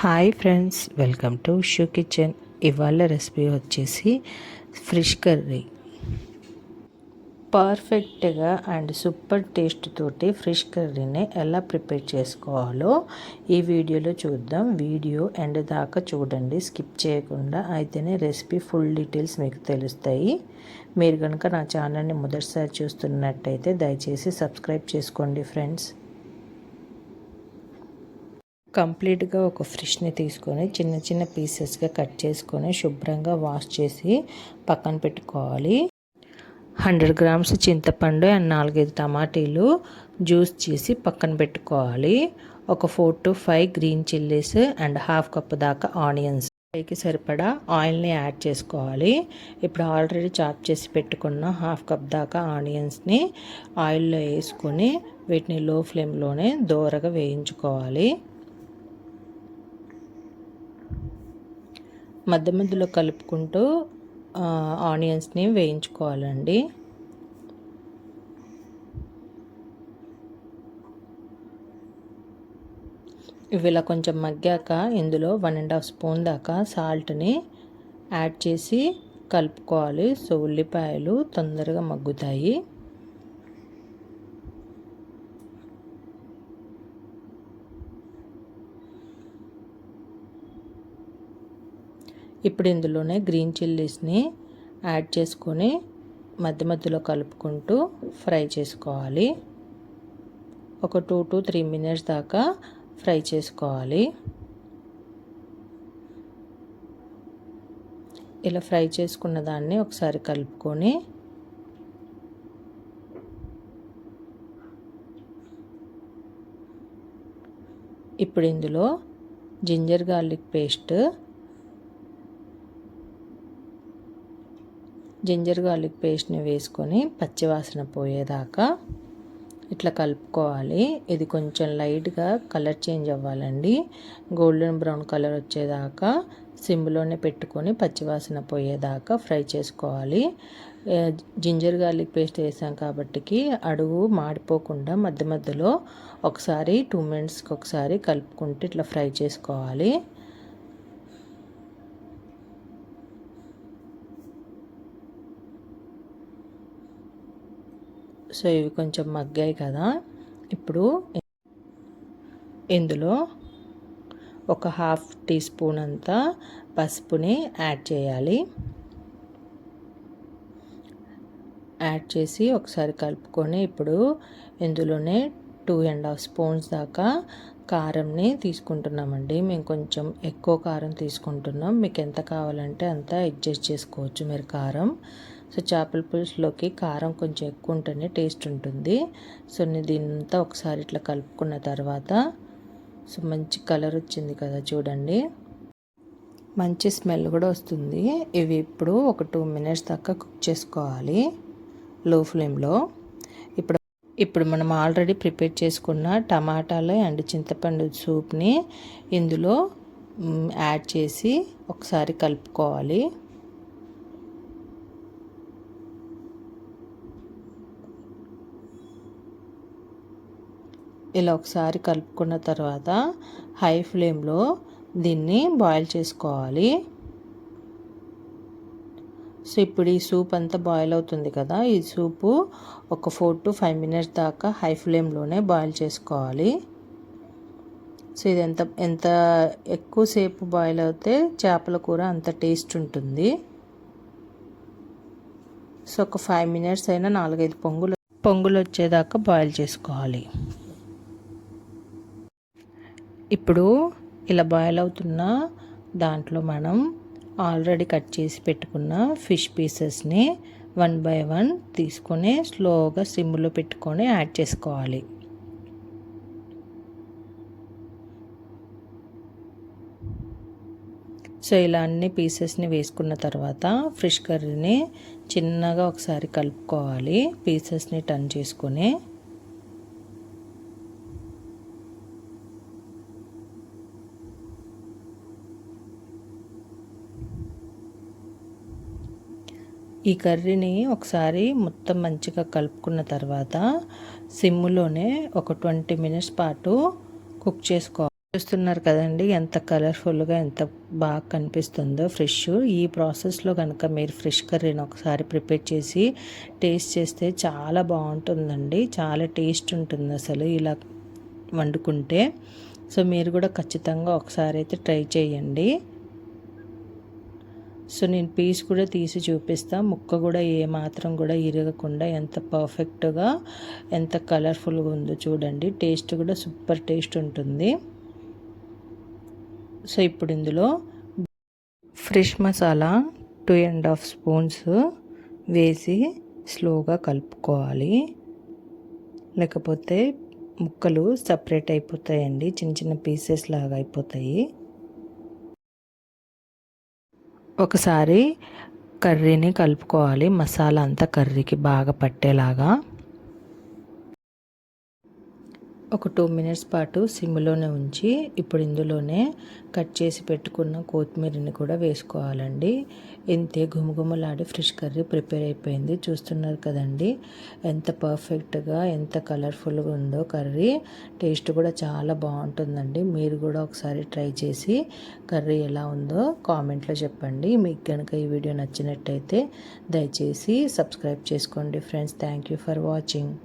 Hi friends, welcome to shoe kitchen. ఇవాళ recipe వచ్చేసి fish curry. పర్ఫెక్ట్గా అండ్ సూపర్ టేస్ట్ తోటి ఫిష్ కర్రీని ఎలా ప్రిపేర్ చేసుకోవాలో ఈ వీడియోలో చూద్దాం. వీడియో ఎండ్ దాకా చూడండి, స్కిప్ చేయకుండా. అయితేనే రెసిపీ ఫుల్ డీటెయిల్స్ మీకు తెలుస్తాయి. మీరు కనుక నా ఛానల్ని మొదటిసారి చూస్తున్నట్టయితే దయచేసి సబ్స్క్రైబ్ చేసుకోండి ఫ్రెండ్స్. కంప్లీట్గా ఒక ఫిష్ని తీసుకొని చిన్న చిన్న పీసెస్గా కట్ చేసుకొని శుభ్రంగా వాష్ చేసి పక్కన పెట్టుకోవాలి. 100 గ్రామ్స్ చింతపండు అండ్ 4-5 టమాటీలు జ్యూస్ చేసి పక్కన పెట్టుకోవాలి. ఒక 4 to 5 green chillies and half cup దాకా ఆనియన్స్. పైకి సరిపడా ఆయిల్ని యాడ్ చేసుకోవాలి. ఇప్పుడు ఆల్రెడీ చాప్ చేసి పెట్టుకున్న హాఫ్ కప్ దాకా ఆనియన్స్ని ఆయిల్లో వేసుకొని వీటిని లో ఫ్లేమ్లోనే దోరగా వేయించుకోవాలి. మధ్య మధ్యలో కలుపుకుంటూ ఆనియన్స్ని వేయించుకోవాలండి. ఇవి ఇలా కొంచెం మగ్గాక ఇందులో 1.5 స్పూన్ దాకా సాల్ట్ని యాడ్ చేసి కలుపుకోవాలి. సో ఉల్లిపాయలు తొందరగా మగ్గుతాయి. ఇప్పుడు ఇందులోనే గ్రీన్ చిల్లీస్ని యాడ్ చేసుకొని మధ్య మధ్యలో కలుపుకుంటూ ఫ్రై చేసుకోవాలి. ఒక 2 to 3 మినిట్స్ దాకా ఫ్రై చేసుకోవాలి. ఇలా ఫ్రై చేసుకున్న దాన్ని ఒకసారి కలుపుకొని ఇప్పుడు ఇందులో జింజర్ గార్లిక్ పేస్ట్ని వేసుకొని పచ్చివాసన పోయేదాకా ఇట్లా కలుపుకోవాలి. ఇది కొంచెం లైట్గా కలర్ చేంజ్ అవ్వాలండి. గోల్డెన్ బ్రౌన్ కలర్ వచ్చేదాకా సిమ్లోనే పెట్టుకొని పచ్చివాసన పోయేదాకా ఫ్రై చేసుకోవాలి. జింజర్ గార్లిక్ పేస్ట్ వేసాం కాబట్టి అడుగు మాడిపోకుండా మధ్య మధ్యలో ఒకసారి 2 మినిట్స్కి ఒకసారి కలుపుకుంటూ ఇట్లా ఫ్రై చేసుకోవాలి. సో ఇవి కొంచెం మగ్గాయి కదా. ఇప్పుడు ఇందులో ఒక 1/2 టీ స్పూన్ అంతా పసుపుని యాడ్ చేయాలి. యాడ్ చేసి ఒకసారి కలుపుకొని ఇప్పుడు ఇందులోనే 2.5 స్పూన్స్ దాకా కారంని తీసుకుంటున్నామండి. మేము కొంచెం ఎక్కువ కారం తీసుకుంటున్నాం. మీకు ఎంత కావాలంటే అంత అడ్జస్ట్ చేసుకోవచ్చు మీరు కారం. సో చేపల పులుసులోకి కారం కొంచెం ఎక్కువ ఉంటేనే టేస్ట్ ఉంటుంది. సో నేను దీన్నంతా ఒకసారి ఇట్లా కలుపుకున్న తర్వాత సో మంచి కలర్ వచ్చింది కదా చూడండి, మంచి స్మెల్ కూడా వస్తుంది. ఇవి ఇప్పుడు ఒక 2 మినిట్స్ దాకా కుక్ చేసుకోవాలి లో ఫ్లేమ్లో. ఇప్పుడు మనం ఆల్రెడీ ప్రిపేర్ చేసుకున్న టమాటాలు అండ్ చింతపండు సూప్ని ఇందులో యాడ్ చేసి ఒకసారి కలుపుకోవాలి. ఇలా ఒకసారి కలుపుకున్న తర్వాత హై ఫ్లేమ్లో దీన్ని బాయిల్ చేసుకోవాలి. సో ఇప్పుడు ఈ సూప్ అంతా బాయిల్ అవుతుంది కదా, ఈ సూపు ఒక 4 to 5 మినిట్స్ దాకా హై ఫ్లేమ్లోనే బాయిల్ చేసుకోవాలి. సో ఇది ఎంత ఎక్కువసేపు బాయిల్ అవుతే చేపల కూర అంత టేస్ట్ ఉంటుంది. సో ఒక 5 మినిట్స్ అయినా 4-5 పొంగులు వచ్చేదాకా బాయిల్ చేసుకోవాలి. ఇప్పుడు ఇలా బాయిల్ అవుతున్న దాంట్లో మనం ఆల్రెడీ కట్ చేసి పెట్టుకున్న ఫిష్ పీసెస్ని 1 by 1 తీసుకొని స్లోగా సిమ్లో పెట్టుకొని యాడ్ చేసుకోవాలి. సో ఇలా అన్ని పీసెస్ని వేసుకున్న తర్వాత ఫిష్ కర్రీని చిన్నగా ఒకసారి కలుపుకోవాలి. పీసెస్ని టర్న్ చేసుకొని ఈ కర్రీని ఒకసారి మొత్తం మంచిగా కలుపుకున్న తర్వాత సిమ్లోనే ఒక 20 మినిట్స్ పాటు కుక్ చేసుకోవాలి. చూస్తున్నారు కదండి ఎంత కలర్ఫుల్గా ఎంత బాగా కనిపిస్తుందో ఫ్రెష్. ఈ ప్రాసెస్లో కనుక మీరు ఫ్రెష్ కర్రీని ఒకసారి ప్రిపేర్ చేసి టేస్ట్ చేస్తే చాలా బాగుంటుందండి. చాలా టేస్ట్ ఉంటుంది అసలు ఇలా వండుకుంటే. సో మీరు కూడా ఖచ్చితంగా ఒకసారి అయితే ట్రై చేయండి. సో నేను పీస్ కూడా తీసి చూపిస్తాను. ముక్క కూడా ఏ మాత్రం కూడా ఇరగకుండా ఎంత పర్ఫెక్ట్గా ఎంత కలర్ఫుల్గా ఉందో చూడండి. టేస్ట్ కూడా సూపర్ టేస్ట్ ఉంటుంది. సో ఇప్పుడు ఇందులో ఫ్రెష్ మసాలా 2.5 స్పూన్స్ వేసి స్లోగా కలుపుకోవాలి. లేకపోతే ముక్కలు సపరేట్ అయిపోతాయండి, చిన్న చిన్న పీసెస్ లాగా అయిపోతాయి. ఒకసారి కర్రీని కలుపుకోవాలి, మసాలా అంతా కర్రీకి బాగా పట్టేలాగా. ఒక 2 మినిట్స్ పాటు సిమ్లోనే ఉంచి ఇప్పుడు ఇందులోనే కట్ చేసి పెట్టుకున్న కొత్తిమీరని కూడా వేసుకోవాలండి. ఇంతే గుమగుమలాడి ఫ్రెష్ కర్రీ ప్రిపేర్ అయిపోయింది. చూస్తున్నారు కదండి ఎంత పర్ఫెక్ట్గా ఎంత కలర్ఫుల్గా ఉందో కర్రీ. టేస్ట్ కూడా చాలా బాగుంటుందండి. మీరు కూడా ఒకసారి ట్రై చేసి కర్రీ ఎలా ఉందో కామెంట్లో చెప్పండి. మీకు కనుక ఈ వీడియో నచ్చినట్టయితే దయచేసి సబ్స్క్రైబ్ చేసుకోండి friends. Thank you for watching.